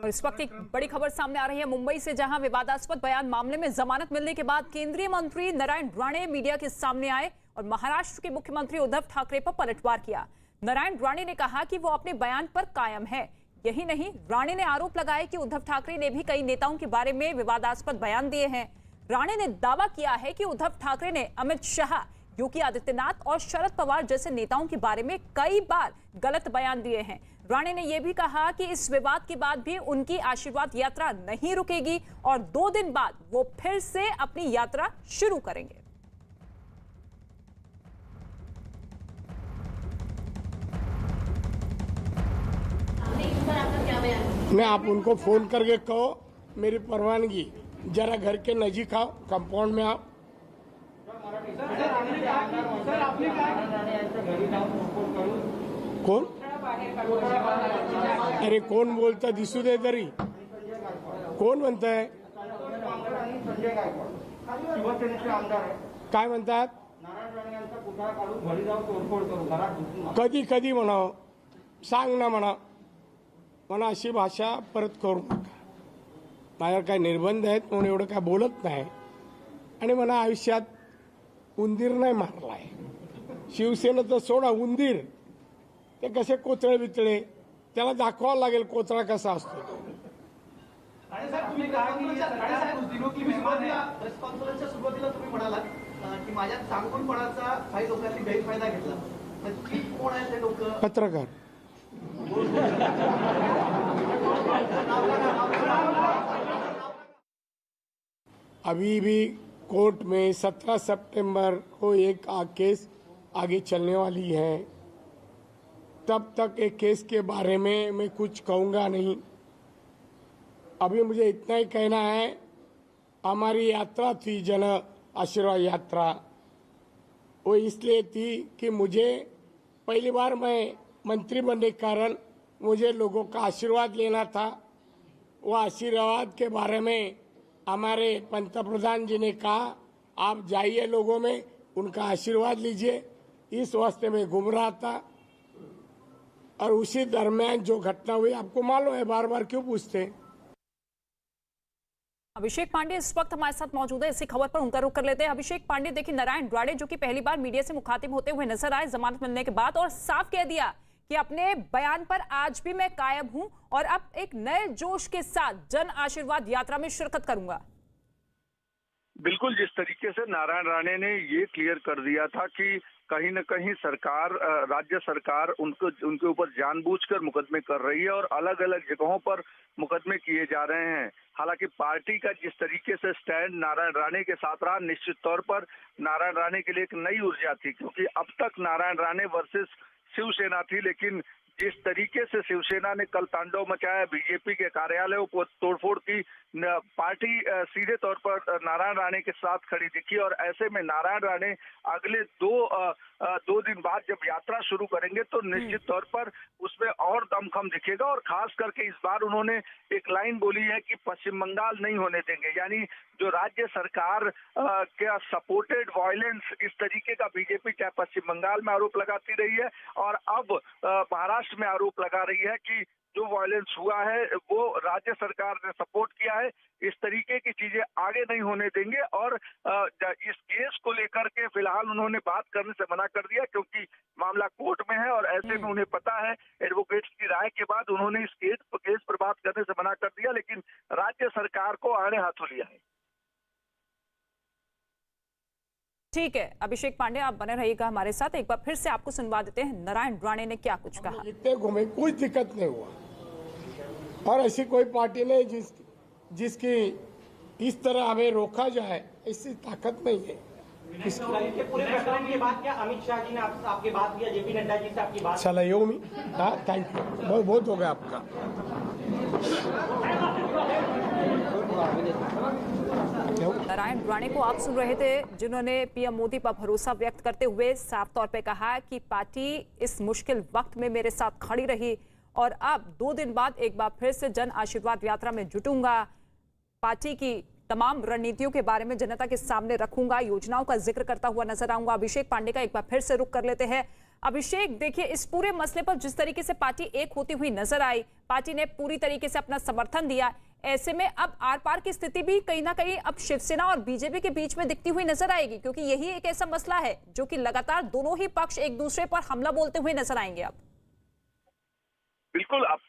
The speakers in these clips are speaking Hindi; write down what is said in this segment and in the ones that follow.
और इस वक्त एक बड़ी खबर सामने आ रही है मुंबई से, जहां विवादास्पद बयान मामले में जमानत मिलने के बाद केंद्रीय मंत्री नारायण राणे मीडिया के सामने आए और महाराष्ट्र के मुख्यमंत्री उद्धव ठाकरे पर पलटवार किया। नारायण राणे ने कहा कि वो अपने बयान पर कायम है। यही नहीं, राणे ने आरोप लगाया कि उद्धव ठाकरे ने भी कई नेताओं के बारे में विवादास्पद बयान दिए हैं। राणे ने दावा किया है कि उद्धव ठाकरे ने अमित शाह, योगी आदित्यनाथ और शरद पवार जैसे नेताओं के बारे में कई बार गलत बयान दिए हैं। राणे ने यह भी कहा कि इस विवाद के बाद भी उनकी आशीर्वाद यात्रा नहीं रुकेगी और 2 दिन बाद वो फिर से अपनी यात्रा शुरू करेंगे। मैं आप उनको फोन करके कहो मेरी परवानगी, जरा घर के नजीक आओ, कंपाउंड में आओ। कोण? अरे कोण बोलता दिसू दे तरी, कोण म्हणताय? काय म्हणतात? कधी कधी म्हणावं, सांग ना म्हणा, म्हणा अशी भाषा परत करू नका। माझ्यावर काय निर्बंध आहेत म्हणून एवढं काय बोलत नाही। आणि म्हणा आयुष्यात उंदीर नाही मारलाय, शिवसेनेचं सोडा, उंदीर ते कसे कोचळे बिचळे, त्याला दाखवावं लागेल कोचळा कसा असतो। सुरुवातीला तुम्ही म्हणालात की माझ्या सांगूनपणाचा काही लोकांनी गैरफायदा घेतला, नक्की कोण आहे ते लोक? पत्रकार। अभी भी कोर्ट में 17 सितंबर को एक केस आगे चलने वाली है। तब तक एक केस के बारे में मैं कुछ कहूँगा नहीं। अभी मुझे इतना ही कहना है, हमारी यात्रा थी जन आशीर्वाद यात्रा, वो इसलिए थी कि मुझे पहली बार मैं मंत्री बनने के कारण मुझे लोगों का आशीर्वाद लेना था। वो आशीर्वाद के बारे में हमारे पंतप्रधान जी ने कहा, आप जाइए लोगों में उनका आशीर्वाद लीजिए। इस वास्ते में घूम रहा था और उसी दरमियान जो घटना हुई, आपको मालूम है, बार बार क्यों पूछते हैं। अभिषेक पांडे इस वक्त हमारे साथ मौजूद है। इसी खबर पर उनका रुख कर लेते हैं। अभिषेक पांडे, देखिए नारायण राणे जो कि पहली बार मीडिया से मुखातिब होते हुए नजर आए जमानत मिलने के बाद, और साफ कह दिया कि अपने बयान पर आज भी मैं कायम हूं और अब एक नए जोश के साथ जन आशीर्वाद यात्रा में शिरकत करूंगा। बिल्कुल, जिस तरीके से नारायण राणे ने ये क्लियर कर दिया था कि कहीं न कहीं सरकार, राज्य सरकार उनके ऊपर जानबूझकर मुकदमे कर रही है और अलग अलग जगहों पर मुकदमे किए जा रहे हैं। हालांकि पार्टी का जिस तरीके से स्टैंड नारायण राणे के साथ रहा, निश्चित तौर पर नारायण राणे के लिए एक नई ऊर्जा थी, क्योंकि अब तक नारायण राणे वर्सेस शिवसेना थी। लेकिन जिस तरीके से शिवसेना ने कल तांडव मचाया, बीजेपी के कार्यालयों को तोड़फोड़ की, पार्टी सीधे तौर पर नारायण राणे के साथ खड़ी दिखी। और ऐसे में नारायण राणे अगले दो दिन बाद जब यात्रा शुरू करेंगे तो निश्चित तौर पर उसमें और दमखम दिखेगा। और खास करके इस बार उन्होंने एक लाइन बोली है कि पश्चिम बंगाल नहीं होने देंगे, यानी जो राज्य सरकार का सपोर्टेड वायलेंस, इस तरीके का बीजेपी चाहे पश्चिम बंगाल में आरोप लगाती रही है और अब महाराष्ट्र में आरोप लगा रही है कि जो वायलेंस हुआ है वो राज्य सरकार ने सपोर्ट किया है। इस तरीके की चीजें आगे नहीं होने देंगे और इस केस को लेकर के फिलहाल उन्होंने बात करने से मना कर दिया, क्योंकि मामला कोर्ट में है और ऐसे में उन्हें पता है, एडवोकेट्स की राय के बाद उन्होंने इस केस पर बात करने से मना कर दिया। लेकिन राज्य सरकार को आड़े हाथों लिया है। ठीक है अभिषेक पांडे, आप बने रहिएगा हमारे साथ। एक बार फिर से आपको सुनवा देते हैं नारायण राणे ने क्या कुछ कहा। इतने घूमे, कुछ दिक्कत नहीं हुआ और ऐसी कोई पार्टी नहीं जिसकी इस तरह हमें रोका जाए, ऐसी ताकत नहीं है। पूरे प्रकरण के बाद क्या अमित शाह जी ने आपके बात किया, जेपी नड्डा जी से आपकी बात? चला यो मी, हाँ थैंक यू, बहुत हो गया आपका। नारायण राणे को आप सुन रहे थे, जिन्होंने पीएम मोदी पर भरोसा व्यक्त करते हुए साफ तौर पे कहा कि पार्टी इस मुश्किल वक्त में मेरे साथ खड़ी रही और अब 2 दिन बाद एक बार फिर से जन आशीर्वाद यात्रा में जुटूंगा। पार्टी की तमाम रणनीतियों के बारे में जनता के सामने रखूंगा, योजनाओं का जिक्र करता हुआ नजर आऊंगा। अभिषेक पांडे का एक बार फिर से रुख कर लेते हैं। अभिषेक, देखिए इस पूरे मसले पर जिस तरीके से पार्टी एक होती हुई नजर आई, पार्टी ने पूरी तरीके से अपना समर्थन दिया, ऐसे में अब आर पार की स्थिति भी कहीं ना कहीं अब शिवसेना और बीजेपी के बीच में दिखती हुई नजर आएगी, क्योंकि यही एक ऐसा मसला है जो कि लगातार दोनों ही पक्ष एक दूसरे पर हमला बोलते हुए नजर आएंगे। अब बिल्कुल, अब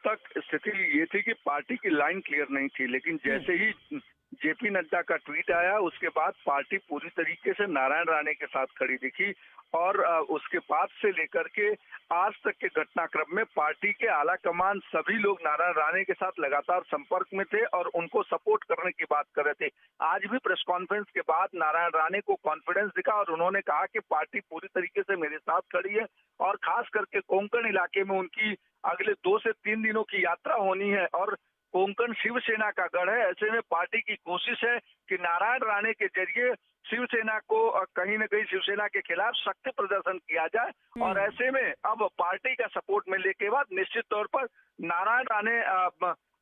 तक स्थिति ये थी कि पार्टी की लाइन क्लियर नहीं थी, लेकिन जैसे ही जेपी नड्डा का ट्वीट आया उसके बाद पार्टी पूरी तरीके से नारायण राणे के साथ खड़ी दिखी और उसके बाद से लेकर के आज तक के घटनाक्रम में पार्टी के आला कमान सभी लोग नारायण राणे के साथ लगातार संपर्क में थे और उनको सपोर्ट करने की बात कर रहे थे। आज भी प्रेस कॉन्फ्रेंस के बाद नारायण राणे को कॉन्फिडेंस दिखा और उन्होंने कहा कि पार्टी पूरी तरीके से मेरे साथ खड़ी है और खास करके कोंकण इलाके में उनकी अगले 2 से 3 दिनों की यात्रा होनी है और कोंकण शिवसेना का गढ़ है। ऐसे में पार्टी की कोशिश है कि नारायण राणे के जरिए शिवसेना को कहीं न कहीं शिवसेना के खिलाफ शक्ति प्रदर्शन किया जाए और ऐसे में अब पार्टी का सपोर्ट मिलने के बाद निश्चित तौर पर नारायण राणे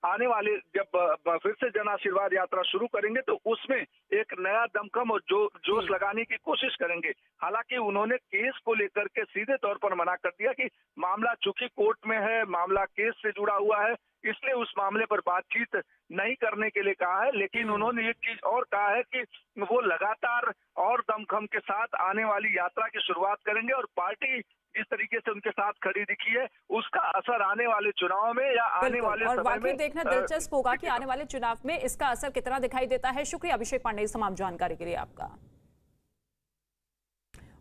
आने वाले जब फिर से जन आशीर्वाद यात्रा शुरू करेंगे तो उसमें एक नया दमखम और जोश लगाने की कोशिश करेंगे। हालांकि उन्होंने केस को लेकर के सीधे तौर पर मना कर दिया कि मामला चूंकि कोर्ट में है, मामला केस से जुड़ा हुआ है, इसलिए उस मामले पर बातचीत नहीं करने के लिए कहा है। लेकिन उन्होंने एक चीज और कहा है कि वो लगातार और दमखम के साथ आने वाली यात्रा की शुरुआत करेंगे और पार्टी जिस तरीके से उनके साथ खड़ी दिखी है उसका असर आने वाले चुनाव में या आने वाले और समय में देखना दिलचस्प होगा कि आने वाले चुनाव में इसका असर कितना दिखाई देता है। शुक्रिया अभिषेक पांडे, इस तमाम जानकारी के लिए आपका।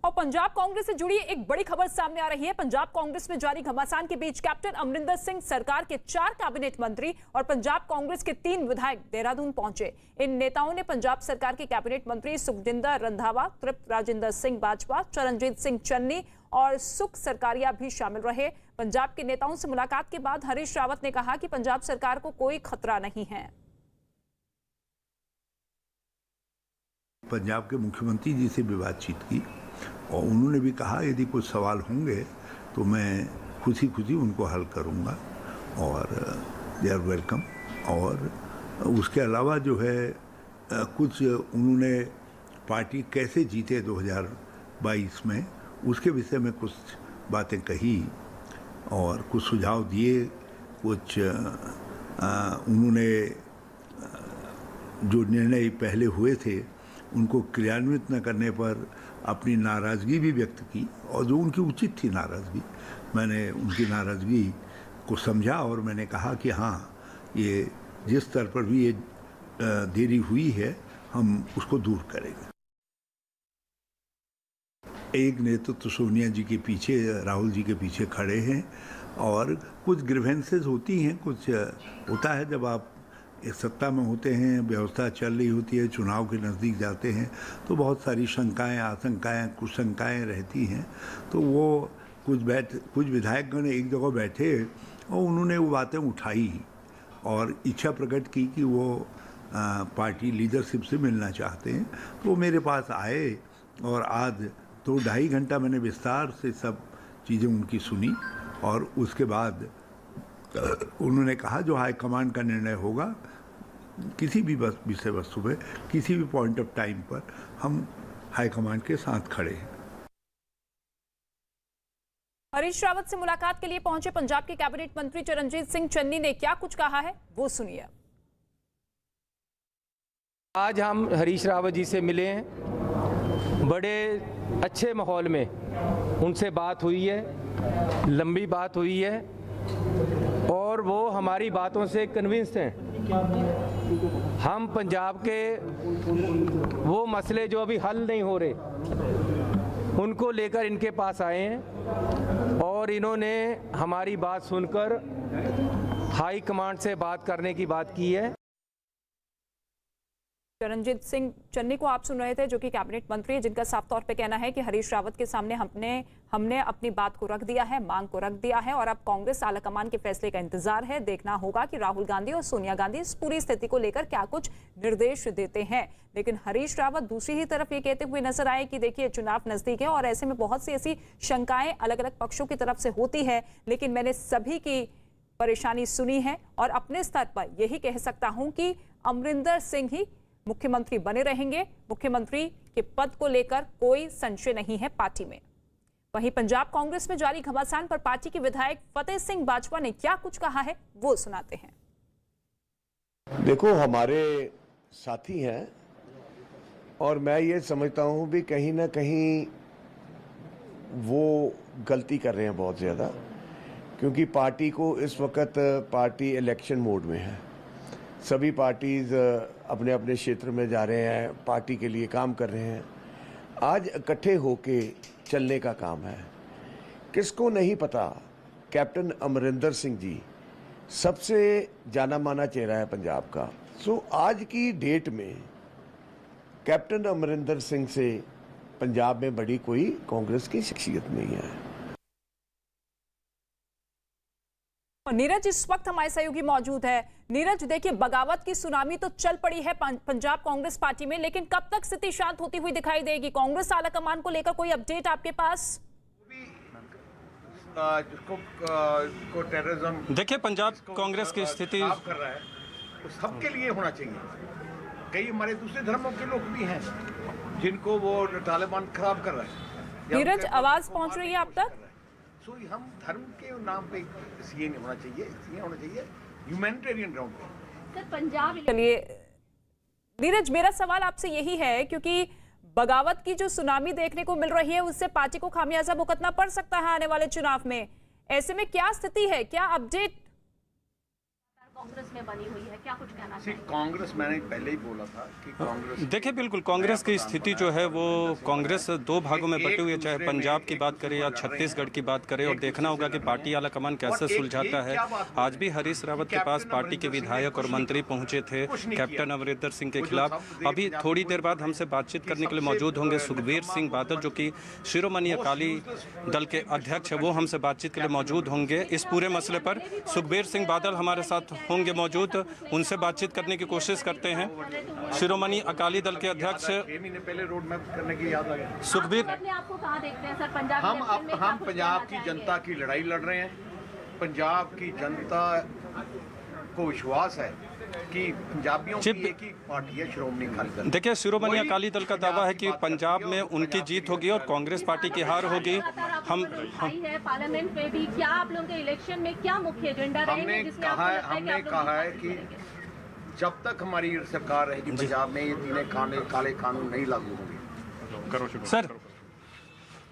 और पंजाब कांग्रेस से जुड़ी एक बड़ी खबर सामने आ रही है। पंजाब कांग्रेस में जारी घमासान के बीच कैप्टन अमरिंदर सिंह सरकार के 4 कैबिनेट मंत्री और पंजाब कांग्रेस के 3 विधायक देहरादून पहुंचे। इन नेताओं ने पंजाब सरकार के कैबिनेट मंत्री सुखजिंदर रंधावा, तृप्त राजिंदर सिंह बाजवा, चरणजीत सिंह चन्नी और सुख सरकारिया भी शामिल रहे। पंजाब के नेताओं से मुलाकात के बाद हरीश रावत ने कहा कि पंजाब सरकार को कोई खतरा नहीं है। पंजाब के मुख्यमंत्री जी से भी बातचीत की और उन्होंने भी कहा यदि कुछ सवाल होंगे तो मैं खुशी उनको हल करूंगा और दे आर वेलकम। और उसके अलावा जो है कुछ उन्होंने पार्टी कैसे जीते 2022 में उसके विषय में कुछ बातें कही और कुछ सुझाव दिए। कुछ उन्होंने जो निर्णय पहले हुए थे उनको क्रियान्वित न करने पर अपनी नाराज़गी भी व्यक्त की और जो उनकी उचित थी नाराज़गी, मैंने उनकी नाराज़गी को समझा और मैंने कहा कि हाँ, ये जिस स्तर पर भी ये देरी हुई है हम उसको दूर करेंगे। एक नेतृत्व तो सोनिया जी के पीछे, राहुल जी के पीछे खड़े हैं और कुछ ग्रीवेंसेस होती हैं, कुछ होता है जब आप एक सत्ता में होते हैं, व्यवस्था चल रही होती है, चुनाव के नज़दीक जाते हैं तो बहुत सारी शंकाएं, आशंकाएं, कुछ शंकाएं रहती हैं। तो वो कुछ विधायकगण एक जगह बैठे और उन्होंने वो बातें उठाई और इच्छा प्रकट की कि वो पार्टी लीडरशिप से मिलना चाहते हैं। तो वो मेरे पास आए और आज 2-2.5 घंटा मैंने विस्तार से सब चीज़ें उनकी सुनी और उसके बाद उन्होंने कहा जो हाईकमांड का निर्णय होगा किसी भी विषय वस्तु पे, किसी भी पॉइंट ऑफ टाइम पर हम हाईकमांड के साथ खड़े हैं। हरीश रावत से मुलाकात के लिए पहुंचे पंजाब के कैबिनेट मंत्री चरणजीत सिंह चन्नी ने क्या कुछ कहा है वो सुनिए। आज हम हरीश रावत जी से मिले हैं, बड़े अच्छे माहौल में उनसे बात हुई है, लंबी बात हुई है और वो हमारी बातों से कन्विंस्ड हैं। हम पंजाब के वो मसले जो अभी हल नहीं हो रहे उनको लेकर इनके पास आए हैं और इन्होंने हमारी बात सुनकर हाई कमांड से बात करने की बात की है। चरणजीत सिंह चन्नी को आप सुन रहे थे, जो कि कैबिनेट मंत्री है, जिनका साफ तौर पे कहना है कि हरीश रावत के सामने हमने अपनी बात को रख दिया है, मांग को रख दिया है और अब कांग्रेस आलाकमान के फैसले का इंतजार है। देखना होगा कि राहुल गांधी और सोनिया गांधी इस पूरी स्थिति को लेकर क्या कुछ निर्देश देते हैं। लेकिन हरीश रावत दूसरी ही तरफ ये कहते हुए नजर आए कि देखिए चुनाव नजदीक है और ऐसे में बहुत सी ऐसी शंकाएं अलग अलग पक्षों की तरफ से होती है, लेकिन मैंने सभी की परेशानी सुनी है और अपने स्तर पर यही कह सकता हूं कि अमरिंदर सिंह ही मुख्यमंत्री बने रहेंगे। मुख्यमंत्री के पद को लेकर कोई संशय नहीं है पार्टी में। वहीं पंजाब कांग्रेस में जारी घमासान पर पार्टी के विधायक फतेह सिंह बाजवा ने क्या कुछ कहा है वो सुनाते हैं। देखो, हमारे साथी हैं और मैं ये समझता हूँ भी कहीं ना कहीं वो गलती कर रहे हैं बहुत ज़्यादा, क्योंकि पार्टी को इस वक्त पार्टी इलेक्शन मोड में है। सभी पार्टीज अपने अपने क्षेत्र में जा रहे हैं, पार्टी के लिए काम कर रहे हैं। आज इकट्ठे होके चलने का काम है। किसको नहीं पता, कैप्टन अमरिंदर सिंह जी सबसे जाना माना चेहरा है पंजाब का। सो आज की डेट में कैप्टन अमरिंदर सिंह से पंजाब में बड़ी कोई कांग्रेस की शख्सियत नहीं है। नीरज, इस वक्त हमारे सहयोगी मौजूद है। नीरज, देखिए, बगावत की सुनामी तो चल पड़ी है पंजाब कांग्रेस पार्टी में, लेकिन कब तक स्थिति शांत होती हुई दिखाई देगी? कांग्रेस आलाकमान को लेकर कोई अपडेट आपके पास? को टेररिज्म देखिए, पंजाब कांग्रेस की स्थिति कर रहा है, वो सबके लिए होना चाहिए। कई हमारे दूसरे धर्मों के लोग भी हैं जिनको वो तालिबान खराब कर रहा है। नीरज, आवाज पहुंच रही है आप तक? सो हम धर्म के नाम पे ये नहीं होना चाहिए, ये होना चाहिए ह्यूमैनिटेरियन ग्राउंड पे। सर, पंजाब चलिए नीरज, मेरा सवाल आपसे यही है, क्योंकि बगावत की जो सुनामी देखने को मिल रही है उससे पार्टी को खामियाजा भुगतना पड़ सकता है आने वाले चुनाव में। ऐसे में क्या स्थिति है, क्या अपडेट कांग्रेस में बनी हुई है, क्या कुछ कहना चाहिए? कांग्रेस, मैंने पहले ही बोला था कि कांग्रेस, देखिए, बिल्कुल कांग्रेस की स्थिति जो है वो कांग्रेस दो भागों में बटी हुई है, चाहे पंजाब की बात करें या छत्तीसगढ़ की बात करें, और देखना होगा कि पार्टी आलाकमान कैसे सुलझाता है। आज भी हरीश रावत के पास पार्टी के विधायक और मंत्री पहुंचे थे कैप्टन अमरिंदर सिंह के खिलाफ। अभी थोड़ी देर बाद हमसे बातचीत करने के लिए मौजूद होंगे सुखबीर सिंह बादल, जो कि शिरोमणि अकाली दल के अध्यक्ष है, वो हमसे बातचीत के लिए मौजूद होंगे। इस पूरे मसले पर सुखबीर सिंह बादल हमारे साथ होंगे मौजूद, उनसे बातचीत करने की कोशिश करते हैं। शिरोमणि अकाली दल के अध्यक्ष पहले रोड मैप करने की याद आ गया। सुखबीर, आपको कहाँ देखते हैं सर? पंजाब हम पंजाब की जनता की लड़ाई लड़ रहे हैं। पंजाब की जनता को विश्वास है कि पंजाबियों की एक ही पार्टी है, श्रोमणी अकाली दल। देखिए, शिरोमणि अकाली दल का दावा है कि पंजाब में उनकी जीत होगी और कांग्रेस पार्टी की हार होगी। हम पार्लियामेंट में भी क्या आप लोगों के इलेक्शन में क्या मुख्य एजेंडा रहेंगे? हमने कहा है कि जब तक हमारी सरकार रहेगी पंजाब में ये तीनों काले कानून नहीं लागू होंगे। सर,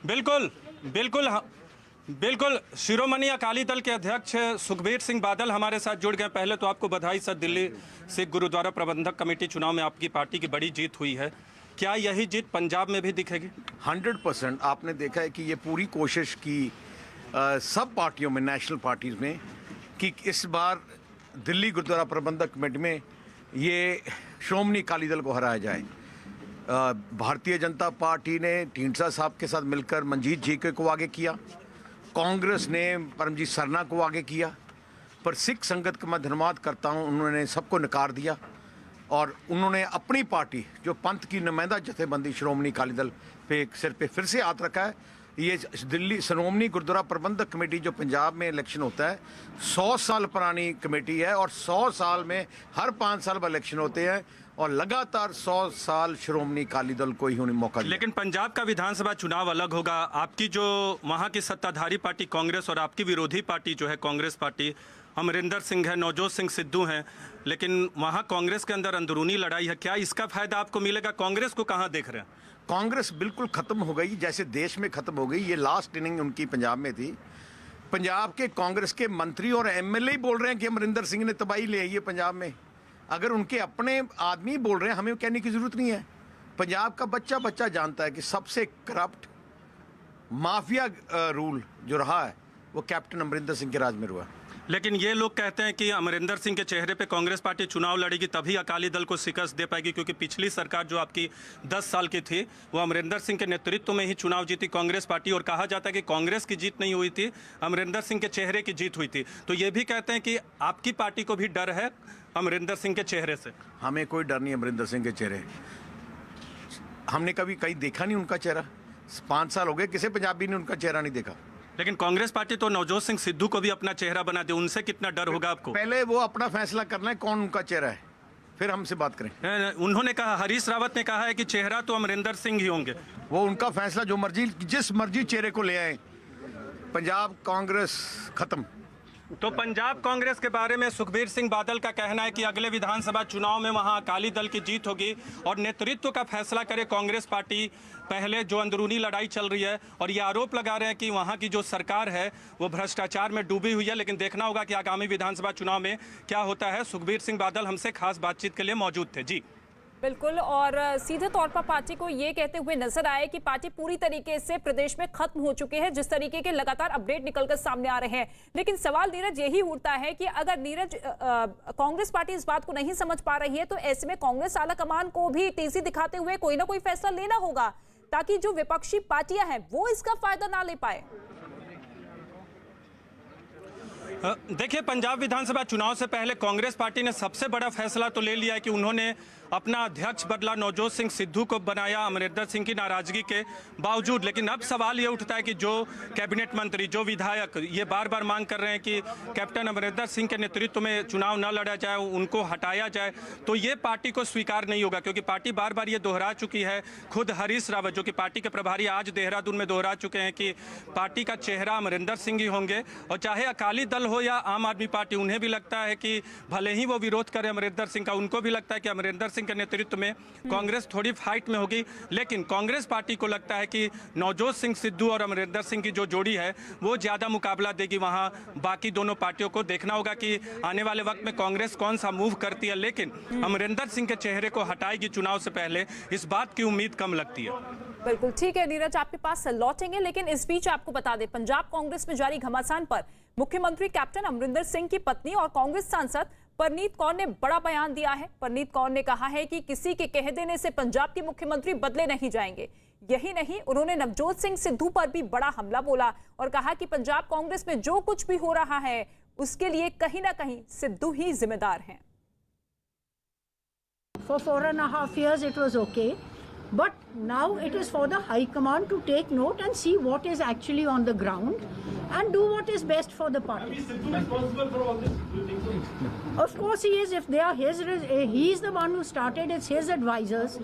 बिल्कुल बिल्कुल बिल्कुल, शिरोमणि अकाली दल के अध्यक्ष सुखबीर सिंह बादल हमारे साथ जुड़ गए। पहले तो आपको बधाई सर, दिल्ली सिख गुरुद्वारा प्रबंधक कमेटी चुनाव में आपकी पार्टी की बड़ी जीत हुई है। क्या यही जीत पंजाब में भी दिखेगी? 100% आपने देखा है कि ये पूरी कोशिश की सब पार्टियों में, नेशनल पार्टीज में, कि इस बार दिल्ली गुरुद्वारा प्रबंधक कमेटी में ये श्रोमणी अकाली दल को हराया जाए। भारतीय जनता पार्टी ने ढींडसा साहब के साथ मिलकर मंजीत जी को आगे किया, कांग्रेस ने परमजीत सरना को आगे किया, पर सिख संगत का मैं धन्यवाद करता हूं, उन्होंने सबको नकार दिया और उन्होंने अपनी पार्टी जो पंथ की नुमाइंदा जथेबंदी श्रोमणी अकाली दल पे सिर पे फिर से हाथ रखा है। ये दिल्ली श्रोमणी गुरुद्वारा प्रबंधक कमेटी जो पंजाब में इलेक्शन होता है 100 साल पुरानी कमेटी है और 100 साल में हर 5 साल बाद इलेक्शन होते हैं और लगातार 100 साल श्रोमणी अकाली दल को ही उन्हें मौका दिया। लेकिन पंजाब का विधानसभा चुनाव अलग होगा। आपकी जो वहाँ की सत्ताधारी पार्टी कांग्रेस और आपकी विरोधी पार्टी जो है कांग्रेस पार्टी, अमरिंदर सिंह है, नवजोत सिंह सिद्धू हैं, लेकिन वहाँ कांग्रेस के अंदर अंदरूनी लड़ाई है। क्या इसका फायदा आपको मिलेगा? कांग्रेस को कहाँ देख रहे हैं? कांग्रेस बिल्कुल खत्म हो गई, जैसे देश में खत्म हो गई। ये लास्ट इनिंग उनकी पंजाब में थी। पंजाब के कांग्रेस के मंत्री और एमएलए ही बोल रहे हैं कि अमरिंदर सिंह ने तबाही ले आई है पंजाब में। अगर उनके अपने आदमी बोल रहे हैं, हमें कहने की जरूरत नहीं है। पंजाब का बच्चा बच्चा जानता है कि सबसे करप्ट माफिया रूल जो रहा है वो कैप्टन अमरिंदर सिंह के राज में हुआ। लेकिन ये लोग कहते हैं कि अमरिंदर सिंह के चेहरे पे कांग्रेस पार्टी चुनाव लड़ेगी तभी अकाली दल को शिकस्त दे पाएगी, क्योंकि पिछली सरकार जो आपकी 10 साल की थी वो अमरिंदर सिंह के नेतृत्व में ही चुनाव जीती कांग्रेस पार्टी, और कहा जाता है कि कांग्रेस की जीत नहीं हुई थी, अमरिंदर सिंह के चेहरे की जीत हुई थी। तो ये भी कहते हैं कि आपकी पार्टी को भी डर है अमरिंदर सिंह के चेहरे से। हमें कोई डर नहीं अमरिंदर सिंह के चेहरे, हमने कभी कहीं देखा नहीं उनका चेहरा। 5 साल हो गए, किसी पंजाबी ने उनका चेहरा नहीं देखा। लेकिन कांग्रेस पार्टी तो नवजोत सिंह सिद्धू को भी अपना चेहरा बना दे, उनसे कितना डर होगा आपको? पहले वो अपना फैसला करना है कौन उनका चेहरा है, फिर हमसे बात करें। उन्होंने कहा, हरीश रावत ने कहा है कि चेहरा तो अमरिंदर सिंह ही होंगे। वो उनका फैसला, जो मर्जी, जिस मर्जी चेहरे को ले आए। पंजाब कांग्रेस खत्म। तो पंजाब कांग्रेस के बारे में सुखबीर सिंह बादल का कहना है कि अगले विधानसभा चुनाव में वहां अकाली दल की जीत होगी और नेतृत्व का फैसला करे कांग्रेस पार्टी। पहले जो अंदरूनी लड़ाई चल रही है और ये आरोप लगा रहे हैं कि वहां की जो सरकार है वो भ्रष्टाचार में डूबी हुई है, लेकिन देखना होगा कि आगामी विधानसभा चुनाव में क्या होता है। सुखबीर सिंह बादल हमसे खास बातचीत के लिए मौजूद थे। जी बिल्कुल, और सीधे तौर पर पार्टी को ये कहते हुए नजर आए कि पार्टी पूरी तरीके से प्रदेश में खत्म हो चुकी है, जिस तरीके के लगातार अपडेट निकलकर सामने आ रहे हैं। लेकिन सवाल नीरज यही उठता है कि अगर नीरज कांग्रेस पार्टी इस बात को नहीं समझ पा रही है तो ऐसे में कांग्रेस आला कमान को भी तेजी दिखाते हुए कोई ना कोई फैसला लेना होगा ताकि जो विपक्षी पार्टियां हैं वो इसका फायदा ना ले पाए। देखिए, पंजाब विधानसभा चुनाव से पहले कांग्रेस पार्टी ने सबसे बड़ा फैसला तो ले लिया है कि उन्होंने अपना अध्यक्ष बदला, नवजोत सिंह सिद्धू को बनाया अमरिंदर सिंह की नाराजगी के बावजूद। लेकिन अब सवाल ये उठता है कि जो कैबिनेट मंत्री, जो विधायक ये बार बार मांग कर रहे हैं कि कैप्टन अमरिंदर सिंह के नेतृत्व में चुनाव न लड़ा जाए, उनको हटाया जाए, तो ये पार्टी को स्वीकार नहीं होगा, क्योंकि पार्टी बार बार ये दोहरा चुकी है। खुद हरीश रावत जो कि पार्टी के प्रभारी आज देहरादून में दोहरा चुके हैं कि पार्टी का चेहरा अमरिंदर सिंह ही होंगे। और चाहे अकाली दल हो या आम आदमी पार्टी, उन्हें भी लगता है कि भले ही वो विरोध करें अमरिंदर सिंह का, उनको भी लगता है कि अमरिंदर सिंह के नेतृत्व में कांग्रेस थोड़ी फाइट में होगी। लेकिन कांग्रेस पार्टी को लगता है कि नवजोत सिंह सिद्धू और अमरिंदर सिंह की जो जोड़ी है वो ज्यादा मुकाबला देगी। वहां बाकी दोनों पार्टियों को देखना होगा कि आने वाले वक्त में कांग्रेस कौन सा मूव करती है, लेकिन अमरिंदर सिंह के चेहरे को हटाएगी चुनाव से पहले, इस बात की उम्मीद कम लगती है। बिल्कुल ठीक है नीरज, आपके पास लौटेंगे, लेकिन इस बीच आपको बता दें पंजाब कांग्रेस में जारी घमासान पर मुख्यमंत्री कैप्टन अमरिंदर सिंह की पत्नी और कांग्रेस सांसद परनीत कौर ने बड़ा बयान दिया है। परनीत कौर ने कहा है कि किसी के कह देने से पंजाब के मुख्यमंत्री बदले नहीं जाएंगे। यही नहीं, उन्होंने नवजोत सिंह सिद्धू पर भी बड़ा हमला बोला और कहा कि पंजाब कांग्रेस में जो कुछ भी हो रहा है उसके लिए कहीं ना कहीं सिद्धू ही जिम्मेदार हैं। For 4.5 years it was okay, but now it is for the High Command to take note and see what is actually on the ground and do what is best for the party. Is Sidhu responsible for all this? Do you think so? Of course he is. If they are his, he is the one who started. It's his advisors.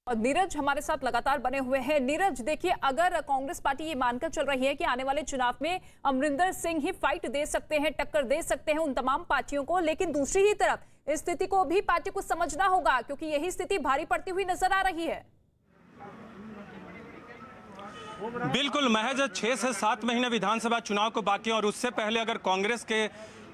और नीरज हमारे साथ लगातार बने हुए हैं। नीरज देखिए, अगर कांग्रेस पार्टी ये मानकर चल रही है कि आने वाले चुनाव में अमरिंदर सिंह ही फाइट दे सकते हैं, टक्कर दे सकते हैं उन तमाम पार्टियों को, लेकिन दूसरी ही तरफ इस स्थिति को भी पार्टी को समझना होगा क्योंकि यही स्थिति भारी पड़ती हुई नजर आ रही है। बिल्कुल, महज 6 से 7 महीने विधानसभा चुनाव को बाकी हैं और उससे पहले अगर कांग्रेस के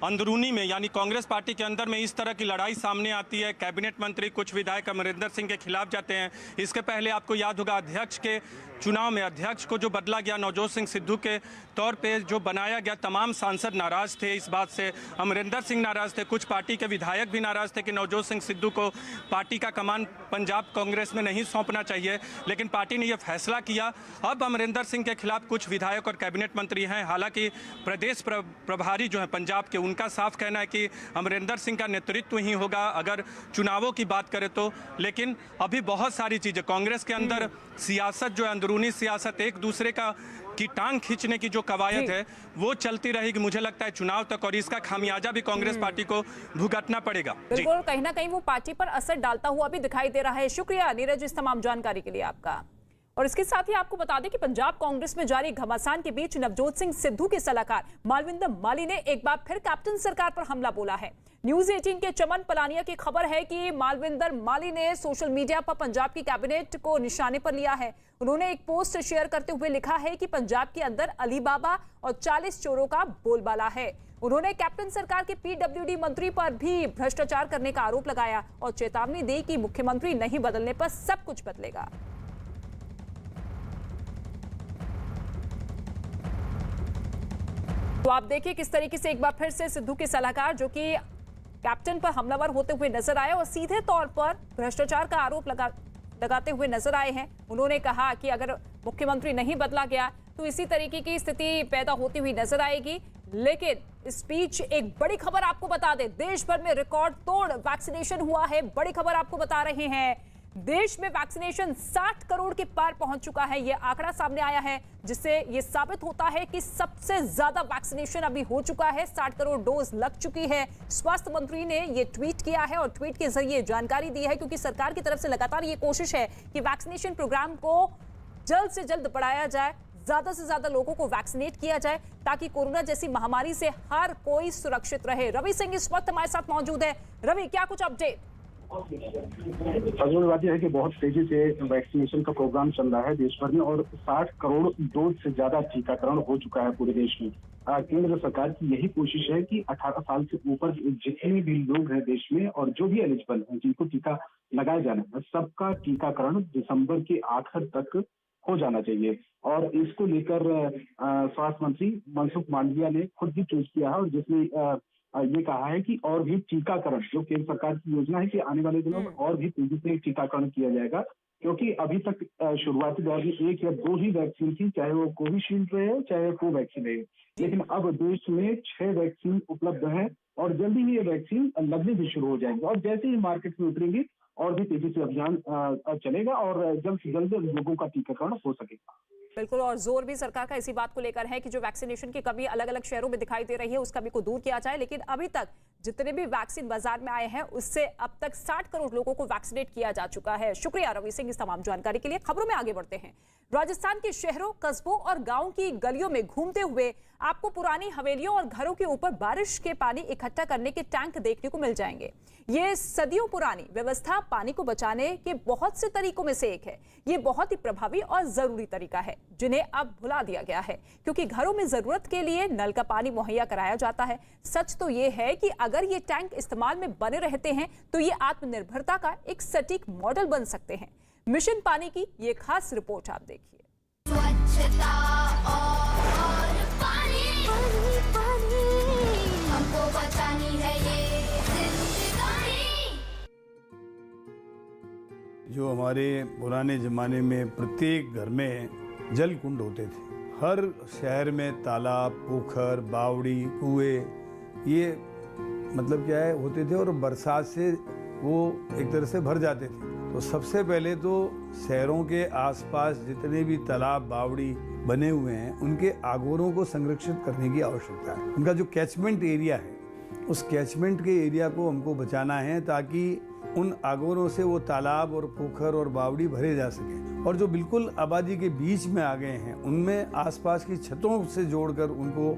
अंदरूनी में यानी कांग्रेस पार्टी के अंदर में इस तरह की लड़ाई सामने आती है, कैबिनेट मंत्री, कुछ विधायक अमरिंदर सिंह के खिलाफ जाते हैं। इसके पहले आपको याद होगा अध्यक्ष के चुनाव में अध्यक्ष को जो बदला गया नवजोत सिंह सिद्धू के तौर पे जो बनाया गया, तमाम सांसद नाराज थे इस बात से, अमरिंदर सिंह नाराज थे, कुछ पार्टी के विधायक भी नाराज थे कि नवजोत सिंह सिद्धू को पार्टी का कमान पंजाब कांग्रेस में नहीं सौंपना चाहिए। लेकिन पार्टी ने यह फैसला किया। अब अमरिंदर सिंह के खिलाफ कुछ विधायक और कैबिनेट मंत्री हैं, हालांकि प्रदेश प्रभारी जो है पंजाब के, उनका साफ कहना है कि अमरिंदर सिंह का नेतृत्व ही होगा अगर चुनावों की बात करें तो। लेकिन अभी बहुत सारी चीजें कांग्रेस के अंदर, सियासत जो है, अंदरूनी सियासत, एक दूसरे की टांग खींचने की जो कवायद है वो चलती रहेगी मुझे लगता है चुनाव तक, और इसका खामियाजा भी कांग्रेस पार्टी को भुगतना पड़ेगा। बिल्कुल, कहीं ना कहीं वो पार्टी पर असर डालता हुआ भी दिखाई दे रहा है। शुक्रिया नीरज इस तमाम जानकारी के लिए आपका। और इसके साथ ही आपको बता दें कि पंजाब कांग्रेस में जारी घमासान के बीच नवजोत सिंह सिद्धू के सलाहकार मालविंदर माली ने एक बार फिर कैप्टन सरकार पर हमला बोला है। न्यूज 18 के चमन पलानिया की खबर है कि मालविंदर माली ने सोशल मीडिया पर पंजाब की कैबिनेट को निशाने पर लिया है। उन्होंने एक पोस्ट शेयर करते हुए लिखा है कि पंजाब के अंदर अली बाबा और 40 चोरों का बोलबाला है। उन्होंने कैप्टन सरकार के पीडब्ल्यूडी मंत्री पर भी भ्रष्टाचार करने का आरोप लगाया और चेतावनी दी कि मुख्यमंत्री नहीं बदलने पर सब कुछ बदलेगा। तो आप देखिए किस तरीके से एक बार फिर से सिद्धू के सलाहकार जो कि कैप्टन पर हमलावर होते हुए नजर आए और सीधे तौर पर भ्रष्टाचार का आरोप लगाते हुए नजर आए हैं। उन्होंने कहा कि अगर मुख्यमंत्री नहीं बदला गया तो इसी तरीके की स्थिति पैदा होती हुई नजर आएगी। लेकिन इस बीच एक बड़ी खबर आपको बता दें, देश भर में रिकॉर्ड तोड़ वैक्सीनेशन हुआ है। बड़ी खबर आपको बता रहे हैं, देश में वैक्सीनेशन 60 करोड़ के पार पहुंच चुका है। यह आंकड़ा सामने आया है, जिससे यह साबित होता है कि सबसे ज्यादा वैक्सीनेशन अभी हो चुका है। 60 करोड़ डोज लग चुकी है। स्वास्थ्य मंत्री ने यह ट्वीट किया है और ट्वीट के जरिए जानकारी दी है, क्योंकि सरकार की तरफ से लगातार ये कोशिश है कि वैक्सीनेशन प्रोग्राम को जल्द से जल्द बढ़ाया जाए, ज्यादा से ज्यादा लोगों को वैक्सीनेट किया जाए, ताकि कोरोना जैसी महामारी से हर कोई सुरक्षित रहे। रवि सिंह इस वक्त हमारे साथ मौजूद है। रवि, क्या कुछ अपडेट? बात यह है कि बहुत तेजी से वैक्सीनेशन का प्रोग्राम चल रहा है देश भर में और 60 करोड़ डोज से ज्यादा टीकाकरण हो चुका है पूरे देश में। केंद्र सरकार की यही कोशिश है कि 18 साल से ऊपर जितने भी लोग हैं देश में और जो भी एलिजिबल हैं, जिनको टीका लगाया जाना है, सबका टीकाकरण दिसंबर के आखिर तक हो जाना चाहिए। और इसको लेकर स्वास्थ्य मंत्री मनसुख मांडविया ने खुद भी ट्वीट किया है और जिसमें ये कहा है कि और भी टीकाकरण, जो केंद्र सरकार की योजना है कि आने वाले दिनों में और भी तेजी से टीकाकरण किया जाएगा, क्योंकि अभी तक शुरुआती दौर में 1 या 2 ही वैक्सीन थी, चाहे वो कोविशील्ड रहे चाहे कोवैक्सीन रहे। लेकिन अब देश में 6 वैक्सीन उपलब्ध है और जल्दी ही ये वैक्सीन लगने भी शुरू हो जाएंगे और जैसे ही मार्केट में उतरेंगी और भी तेजी से अभियान चलेगा और जल्द से जल्द लोगों का टीकाकरण हो सकेगा। बिल्कुल, और जोर भी सरकार का इसी बात को लेकर है कि जो वैक्सीनेशन की कमी अलग अलग शहरों में दिखाई दे रही है, उस कमी को दूर किया जाए। लेकिन अभी तक जितने भी वैक्सीन बाजार में आए हैं, उससे अब तक 60 करोड़ लोगों को वैक्सीनेट किया जा चुका है। शुक्रिया रवि सिंह इस तमाम जानकारी के लिए। खबरों में आगे बढ़ते हैं। राजस्थान के शहरों, कस्बों और गांवों की गलियों में घूमते हुए आपको पुरानी हवेलियों और घरों के ऊपर बारिश के पानी इकट्ठा करने के टैंक देखने को मिल जाएंगे। ये सदियों पुरानी व्यवस्था पानी को बचाने के बहुत से तरीकों में से एक है। ये बहुत ही प्रभावी और जरूरी तरीका है, जिन्हें अब भुला दिया गया है, क्योंकि घरों में जरूरत के लिए नल का पानी मुहैया कराया जाता है। सच तो ये है कि अगर ये टैंक इस्तेमाल में बने रहते हैं तो ये आत्मनिर्भरता का एक सटीक मॉडल बन सकते हैं। मिशन पानी की ये खास रिपोर्ट आप देखिए। स्वच्छता और पानी, पानी हमको बचानी है ये जिंदगानी। जो हमारे पुराने जमाने में प्रत्येक घर में जल कुंड होते थे, हर शहर में तालाब, पोखर, बावड़ी, कुएं, ये मतलब क्या है होते थे और बरसात से वो एक तरह से भर जाते थे। तो सबसे पहले तो शहरों के आसपास जितने भी तालाब, बावड़ी बने हुए हैं, उनके आगोरों को संरक्षित करने की आवश्यकता है। उनका जो कैचमेंट एरिया है, उस कैचमेंट के एरिया को हमको बचाना है, ताकि उन आगोरों से वो तालाब और पोखर और बावड़ी भरे जा सके। और जो बिल्कुल आबादी के बीच में आ गए हैं, उनमें आसपास की छतों से जोड़कर उनको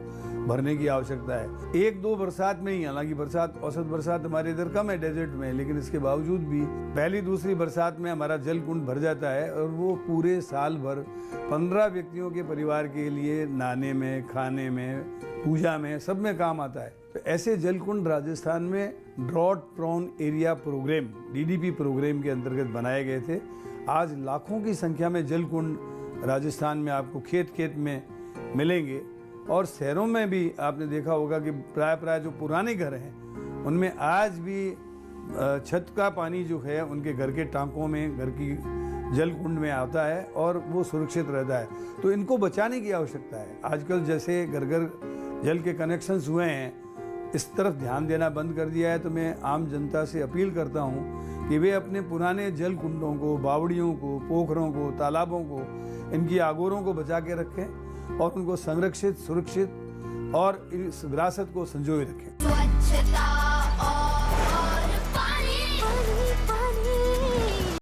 भरने की आवश्यकता है। 1-2 बरसात में ही, हालांकि बरसात, औसत बरसात हमारे इधर कम है डेजर्ट में, लेकिन इसके बावजूद भी पहली दूसरी बरसात में हमारा जल कुंड भर जाता है और वो पूरे साल भर 15 व्यक्तियों के परिवार के लिए नहाने में, खाने में, पूजा में, सब में काम आता है। तो ऐसे जल कुंड राजस्थान में drought prone area programme, DDP programme के अंतर्गत बनाए गए थे। आज लाखों की संख्या में जल कुंड राजस्थान में आपको खेत खेत में मिलेंगे। और शहरों में भी आपने देखा होगा कि प्राय जो पुराने घर हैं, उनमें आज भी छत का पानी जो है उनके घर के टांकों में, घर की जल कुंड में आता है और वो सुरक्षित रहता है। तो इनको बचाने की आवश्यकता है। आजकल जैसे घर घर जल के कनेक्शंस हुए हैं, इस तरफ ध्यान देना बंद कर दिया है। तो मैं आम जनता से अपील करता हूँ कि वे अपने पुराने जल कुंडों को, बावड़ियों को, पोखरों को, तालाबों को, इनकी आगोरों को बचा के रखें और उनको संरक्षित, सुरक्षित और इस विरासत को संजोए रखें।